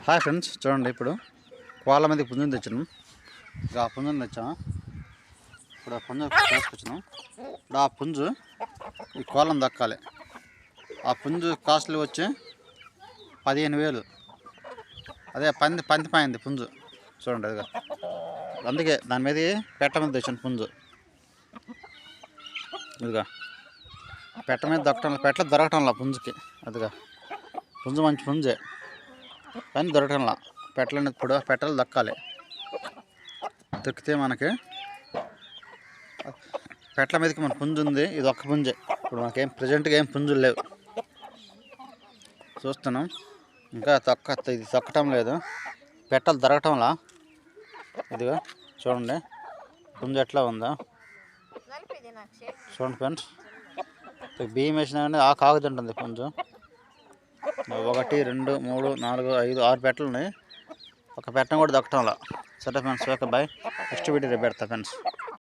Hi friends, చూడండి ఇప్పుడు కోళ్ళ మీద పుంజుని తెచ్చాను. ఆ పుంజుని తెచ్చాము. ఇప్పుడు ఆ పుంజు తీసుకొచ్చినాం. ఇప్పుడు ఆ పుంజు ఈ కోళ్ళను దక్కాలి. ఆ పుంజు కాస్ట్లీ వచ్చి 15,000. అదే పందిపోయింది పుంజు. చూడండి అదిగా, అందుకే దాని మీద పెట్ట మీద తెచ్చాను పుంజు. ఇదిగా పెట్ట మీద పెట్టలు దొరకటంలా పుంజుకి. అదిగా పుంజు మంచి పుంజే, కానీ దొరకటంలా. పెట్టలని ఇప్పుడు పెట్టలు దక్కాలి. దొరికితే మనకి పెట్టల మీదకి మన పుంజు ఉంది. ఇది ఒక్క పుంజే. ఇప్పుడు మనకేం ప్రజెంట్గా ఏం పుంజులు లేవు. చూస్తున్నాం, ఇంకా ఇది తొక్కటం లేదు. పెట్టలు దొరకటంలా. ఇదిగా చూడండి పుంజు ఎట్లా ఉందా చూడండి ఫ్రెండ్స్. బియ్యం వేసినా కానీ ఆగుతుంటుంది పుంజు. 1 2 3 4 5 6 పెట్టలు ఉన్నాయి. ఒక పెట్టను కూడా దక్కటంలా. సరే friends, okay bye. Next video పెడతా ఫ్రెండ్స్.